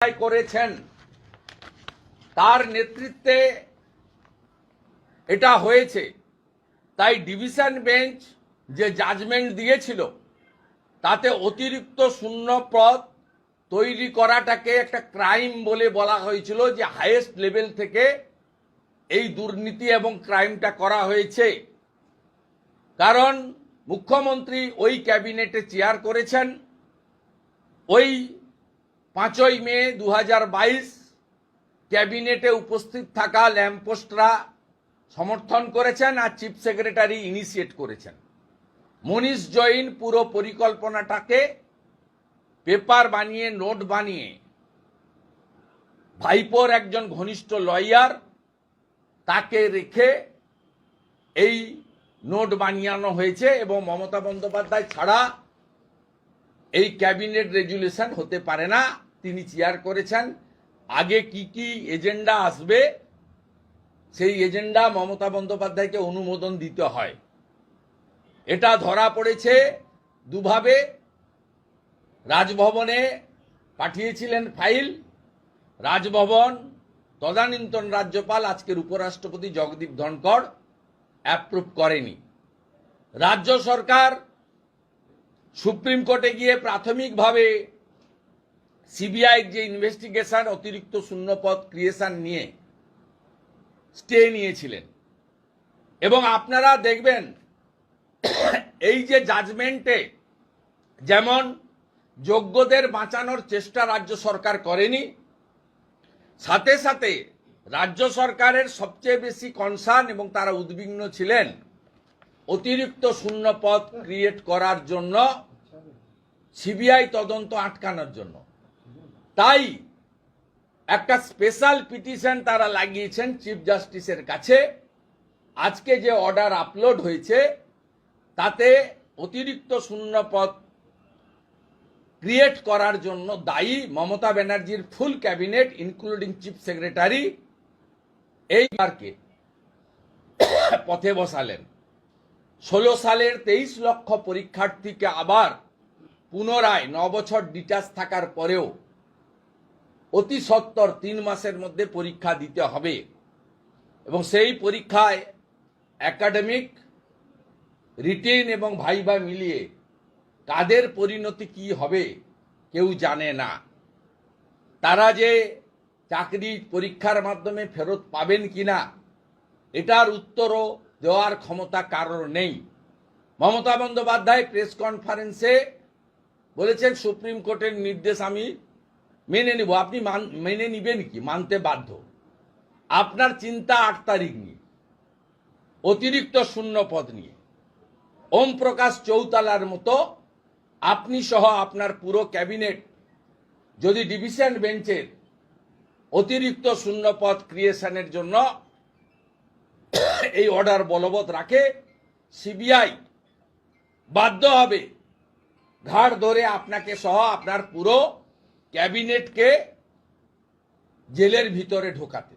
করেছেন তার নেতৃত্বে এটা হয়েছে। তাই ডিভিশন বেঞ্চ যে জাজমেন্ট দিয়েছিল তাতে অতিরিক্ত শূন্য পদ তৈরি করাটাকে একটা ক্রাইম বলে বলা হয়েছিল, যে হাইয়েস্ট লেভেল থেকে এই দুর্নীতি এবং ক্রাইমটা করা হয়েছে। কারণ মুখ্যমন্ত্রী ওই ক্যাবিনেটে চেয়ার করেছেন। ওই 5ই মে 2022 ক্যাবিনেটে উপস্থিত থাকা ল্যাম্পপোস্টরা সমর্থন করেছেন আর চিফ সেক্রেটারি ইনিশিয়েট করেছেন। মনীষ জৈন পুরো পরিকল্পনাটাকে পেপার বানিয়ে, নোট বানিয়ে, ভাইপোর একজন ঘনিষ্ঠ লয়ার তাকে রেখে এই নোট বানিয়ানো হয়েছে এবং মমতা বন্দ্যোপাধ্যায় ছাড়া এই ক্যাবিনেট রেজুলেশন হতে পারে না। তিনি চেয়ার করেছেন। আগে কি কি এজেন্ডা আসবে সেই এজেন্ডা মমতা বন্দ্যোপাধ্যায়কে অনুমোদন দিতে হয়। এটা ধরা পড়েছে দুভাবে। রাজভবনে পাঠিয়েছিলেন ফাইল, রাজভবন তদানীন্তন রাজ্যপাল আজকের উপরাষ্ট্রপতি জগদীপ ধনখড় অ্যাপ্রুভ করেনি। রাজ্য সরকার সুপ্রিম কোর্টে গিয়ে প্রাথমিকভাবে সিবিআই যে ইনভেস্টিগেশন অতিরিক্ত শূন্যপদ ক্রিয়েশন নিয়ে স্টে নিয়েছিলেন। এবং আপনারা দেখবেন এই যে জাজমেন্টে যেমন যোগ্যদের বাঁচানোর চেষ্টা রাজ্য সরকার করেনি, সাথে সাথে রাজ্য সরকারের সবচেয়ে বেশি কনসার্ন এবং তারা উদ্বিগ্ন ছিলেন অতিরিক্ত শূন্যপদ ক্রিয়েট করার জন্য, সিবিআই তদন্ত আটকানোর জন্য। তাই একটা স্পেশাল পিটিশন তারা লাগিয়েছেন চিফ জাস্টিসের কাছে। আজকে যে অর্ডার আপলোড হয়েছে তাতে অতিরিক্ত শূন্যপদ ক্রিয়েট করার জন্য দায়ী মমতা ব্যানার্জির full cabinet including chief secretary এইবারকে পথে বসালেন। 16 সালের 23 লক্ষ পরীক্ষার্থীকে আবার পুনরায় 9 বছর ডিটাচ থাকার পরেও অতি সত্বর 3 মাসের মধ্যে পরীক্ষা দিতে হবে এবং সেই পরীক্ষায় একাডেমিক, রিটেন এবং ভাইভা মিলিয়ে কাদের পরিণতি কি হবে কেউ জানে না। তারা যে চাকরি পরীক্ষার মাধ্যমে ফেরত পাবেন কিনা এটার উত্তরও দেওয়ার ক্ষমতা কারোর নেই। মমতা বন্দ্যোপাধ্যায় প্রেস কনফারেন্সে বলেছেন সুপ্রিম কোর্টের নির্দেশ আমি মেনে নিব। আপনি মেনে নিবেন কি? মানতে বাধ্য। আপনার চিন্তা 8 তারিখ নিয়ে, অতিরিক্ত শূন্যপদ নিয়ে। ওম প্রকাশ চৌতালার মতো আপনি সহ আপনার পুরো ক্যাবিনেট যদি ডিভিশন বেঞ্চের অতিরিক্ত শূন্যপদ ক্রিয়েশনের জন্য এই অর্ডার বলবৎ রাখে, সিবিআই বাধ্য হবে ঘাড় ধরে আপনাকে সহ আপনার পুরো ক্যাবিনেটকে জেলের ভিতরে ঢোকাতে।